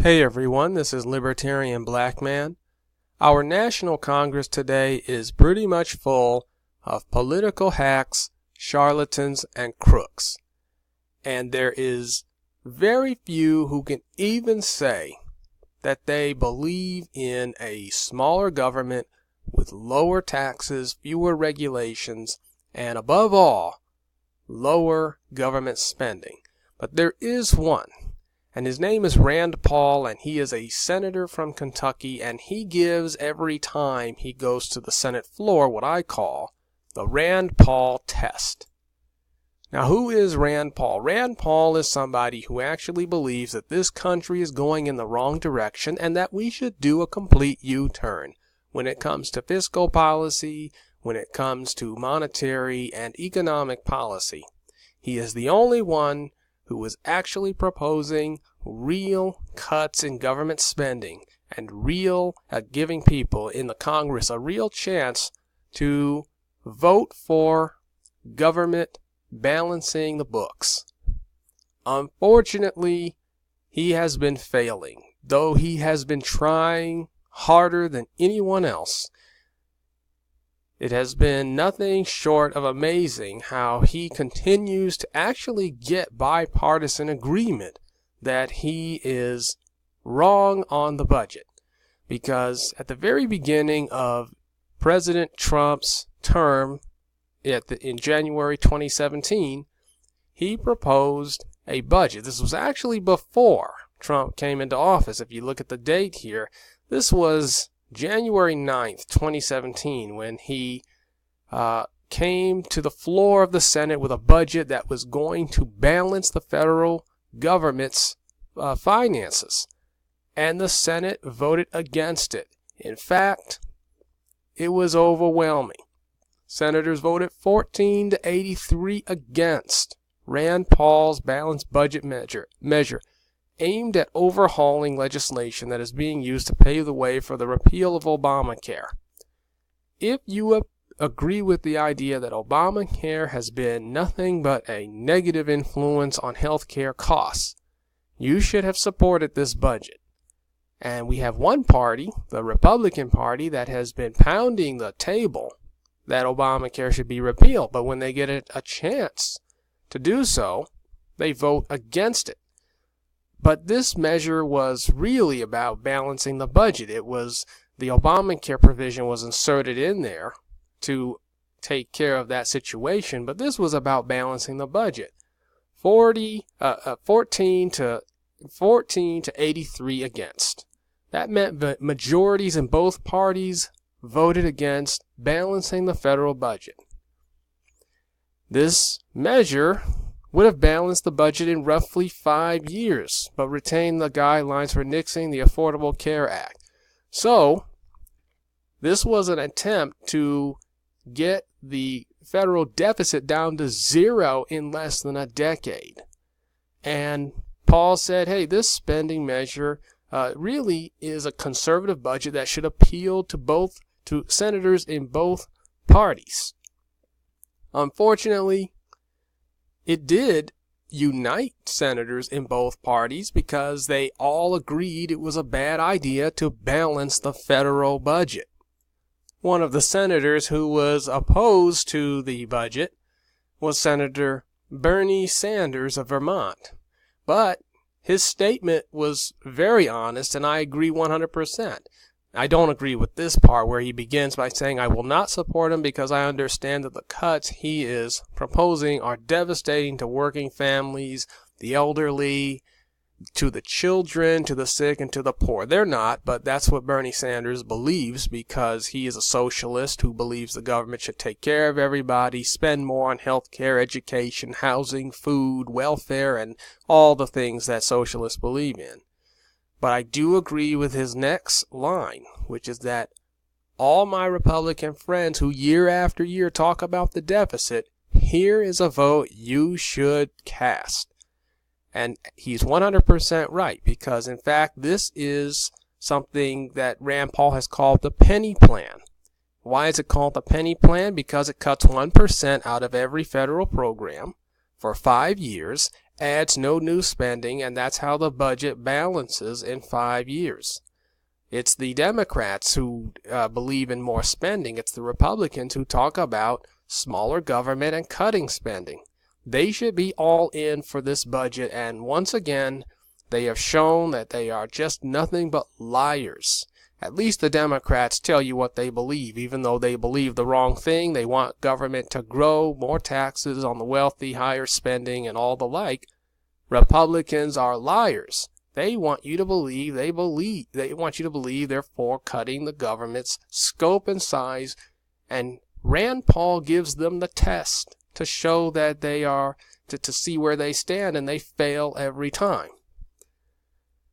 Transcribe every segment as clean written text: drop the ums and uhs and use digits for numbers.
Hey everyone, this is Libertarian Black Man. Our National Congress today is pretty much full of political hacks, charlatans, and crooks. And there is very few who can even say that they believe in a smaller government with lower taxes, fewer regulations, and above all, lower government spending. But there is one. And his name is Rand Paul, and he is a senator from Kentucky, and he gives every time he goes to the Senate floor what I call the Rand Paul test. Now, who is Rand Paul? Rand Paul is somebody who actually believes that this country is going in the wrong direction and that we should do a complete U-turn when it comes to fiscal policy, when it comes to monetary and economic policy. He is the only one who is actually proposing real cuts in government spending and giving people in the Congress a real chance to vote for government balancing the books. Unfortunately, he has been failing, though he has been trying harder than anyone else. It has been nothing short of amazing how he continues to actually get bipartisan agreement that he is wrong on the budget. Because at the very beginning of President Trump's term in January 2017, he proposed a budget. This was actually before Trump came into office. If you look at the date here, this was January 9th, 2017, when he came to the floor of the Senate with a budget that was going to balance the federal government's finances. And the Senate voted against it. In fact, it was overwhelming. Senators voted 14 to 83 against Rand Paul's balanced budget measure aimed at overhauling legislation that is being used to pave the way for the repeal of Obamacare. If you agree with the idea that Obamacare has been nothing but a negative influence on healthcare costs, you should have supported this budget. And we have one party, the Republican Party, that has been pounding the table that Obamacare should be repealed, but when they get a chance to do so, they vote against it. But this measure was really about balancing the budget. It was the Obamacare provision was inserted in there to take care of that situation, but this was about balancing the budget. 14 to 83 against. That meant that majorities in both parties voted against balancing the federal budget. This measure would have balanced the budget in roughly 5 years, but retained the guidelines for nixing the Affordable Care Act. So, this was an attempt to get the federal deficit down to zero in less than a decade. And Paul said, hey, this spending measure really is a conservative budget that should appeal to senators in both parties. Unfortunately, it did unite senators in both parties because they all agreed it was a bad idea to balance the federal budget. One of the senators who was opposed to the budget was Senator Bernie Sanders of Vermont. But his statement was very honest, and I agree 100%. I don't agree with this part where he begins by saying, I will not support him because I understand that the cuts he is proposing are devastating to working families, the elderly, to the children, to the sick, and to the poor. They're not, but that's what Bernie Sanders believes because he is a socialist who believes the government should take care of everybody, spend more on health care, education, housing, food, welfare, and all the things that socialists believe in. But I do agree with his next line, which is that all my Republican friends who year after year talk about the deficit, here is a vote you should cast. And he's 100% right, because in fact this is something that Rand Paul has called the penny plan. Why is it called the penny plan? Because it cuts 1% out of every federal program for 5 years, adds no new spending, and that's how the budget balances in 5 years. It's the Democrats who believe in more spending. It's the Republicans who talk about smaller government and cutting spending. They should be all in for this budget, and once again, they have shown that they are just nothing but liars. At least the Democrats tell you what they believe, even though they believe the wrong thing. They want government to grow, more taxes on the wealthy, higher spending, and all the like. Republicans are liars. They want you to believe they want you to believe they're for cutting the government's scope and size, and Rand Paul gives them the test to show that they are to see where they stand, and they fail every time.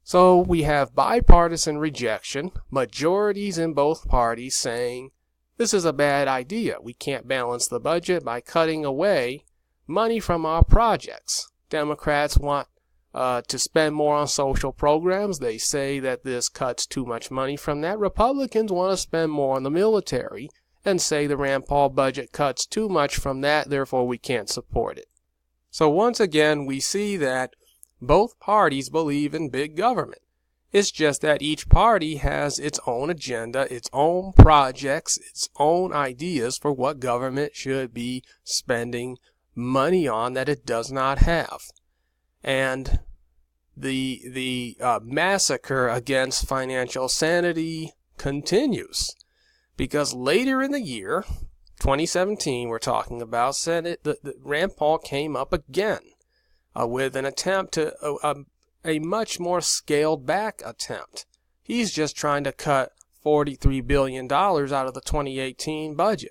So we have bipartisan rejection, majorities in both parties saying this is a bad idea. We can't balance the budget by cutting away money from our projects. Democrats want to spend more on social programs. They say that this cuts too much money from that. Republicans want to spend more on the military and say the Rand Paul budget cuts too much from that, therefore we can't support it. So once again, we see that both parties believe in big government. It's just that each party has its own agenda, its own projects, its own ideas for what government should be spending money on that it does not have. And the massacre against financial sanity continues, because later in the year, 2017, we're talking about, Rand Paul came up again with an attempt to a much more scaled back attempt. He's just trying to cut $43 billion out of the 2018 budget.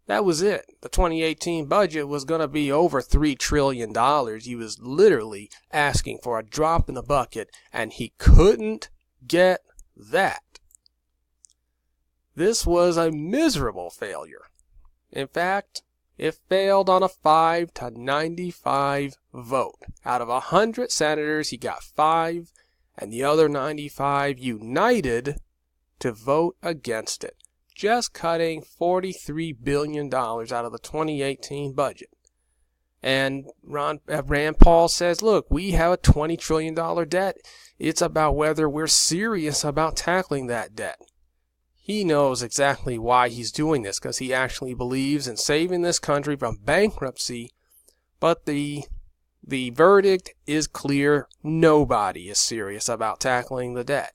That was it. The 2018 budget was going to be over $3 trillion. He was literally asking for a drop in the bucket, and he couldn't get that. This was a miserable failure. In fact, it failed on a 5-95 vote. Out of 100 senators, he got 5, and the other 95 united to vote against it, just cutting $43 billion out of the 2018 budget. And Rand Paul says, look, we have a $20 trillion debt. It's about whether we're serious about tackling that debt. He knows exactly why he's doing this, because he actually believes in saving this country from bankruptcy. But the verdict is clear. Nobody is serious about tackling the debt.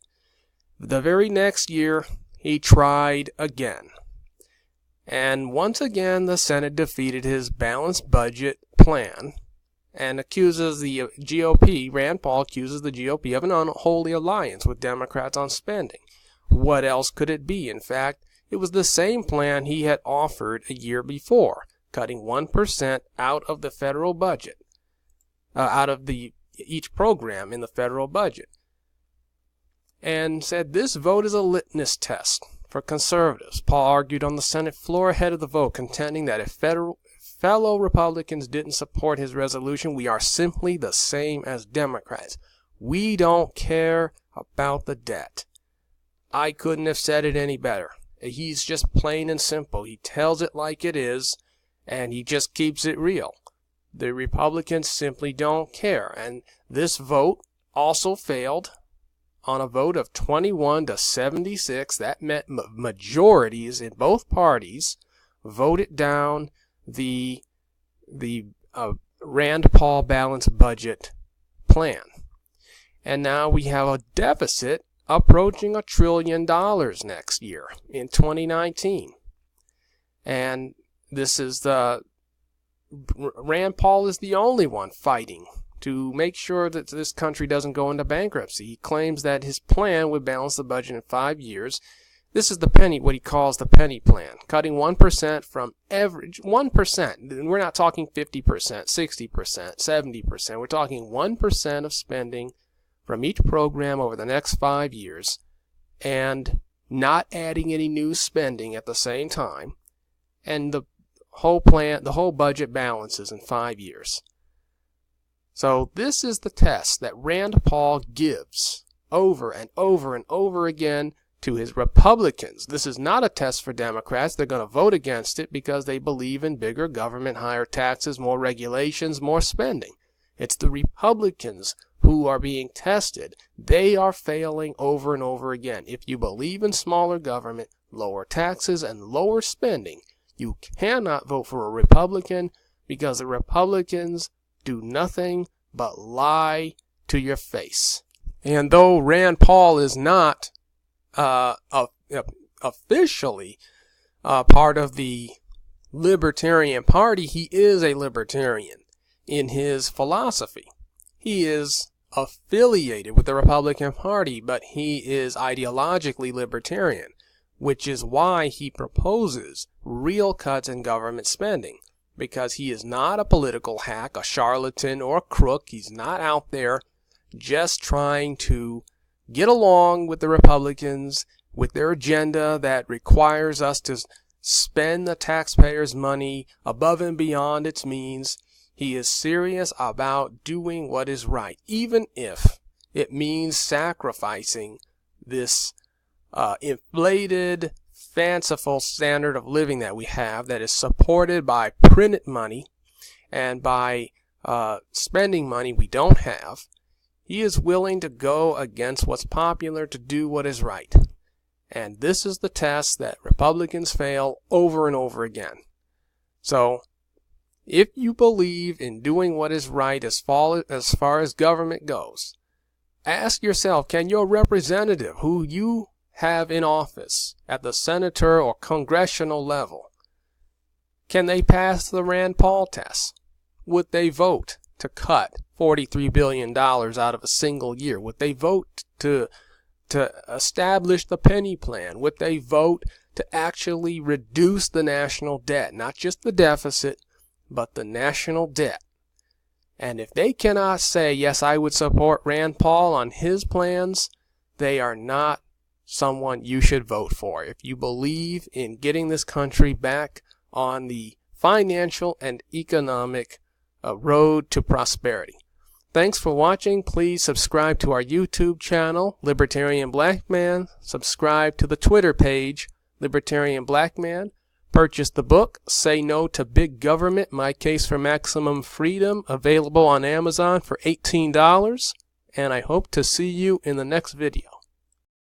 The very next year, he tried again. And once again, the Senate defeated his balanced budget plan and accuses the GOP, Rand Paul accuses the GOP of an unholy alliance with Democrats on spending. What else could it be? In fact, it was the same plan he had offered a year before, cutting 1% out of the federal budget, out of each program in the federal budget, and said this vote is a litmus test for conservatives. Paul argued on the Senate floor ahead of the vote, contending that if fellow Republicans didn't support his resolution, we are simply the same as Democrats. We don't care about the debt. I couldn't have said it any better. He's just plain and simple. He tells it like it is, and he just keeps it real. The Republicans simply don't care. And this vote also failed on a vote of 21-76. That meant majorities in both parties voted down the Rand Paul balanced budget plan. And now we have a deficit approaching $1 trillion next year in 2019. And this is Rand Paul is the only one fighting to make sure that this country doesn't go into bankruptcy. He claims that his plan would balance the budget in 5 years. This is what he calls the penny plan, cutting 1% from average 1%. We're not talking 50%, 60%, 70%. We're talking 1% of spending from each program over the next 5 years, and not adding any new spending at the same time. And the whole budget balances in 5 years. So this is the test that Rand Paul gives over and over and over again to his Republicans. This is not a test for Democrats. They're going to vote against it because they believe in bigger government, higher taxes, more regulations, more spending. It's the Republicans who are being tested. They are failing over and over again. If you believe in smaller government, lower taxes, and lower spending, you cannot vote for a Republican, because the Republicans do nothing but lie to your face. And though Rand Paul is not officially part of the Libertarian Party, he is a libertarian in his philosophy. He is affiliated with the Republican Party, but he is ideologically libertarian, which is why he proposes real cuts in government spending, because he is not a political hack, a charlatan, or a crook. He's not out there just trying to get along with the Republicans with their agenda that requires us to spend the taxpayers' money above and beyond its means. He is serious about doing what is right, even if it means sacrificing this inflated, fanciful standard of living that we have, that is supported by printed money and by spending money we don't have. He is willing to go against what's popular to do what is right. And this is the test that Republicans fail over and over again. So, if you believe in doing what is right as far as government goes, ask yourself, can your representative who you have in office at the senator or congressional level, can they pass the Rand Paul test? Would they vote to cut $43 billion out of a single year? Would they vote to establish the penny plan? Would they vote to actually reduce the national debt? Not just the deficit, but the national debt. And if they cannot say, yes, I would support Rand Paul on his plans, they are not someone you should vote for. If you believe in getting this country back on the financial and economic road to prosperity. Thanks for watching. Please subscribe to our YouTube channel, Libertarian Black Man. Subscribe to the Twitter page, Libertarian Black Man. Purchase the book, Say No to Big Government, My Case for Maximum Freedom, available on Amazon for $18. And I hope to see you in the next video.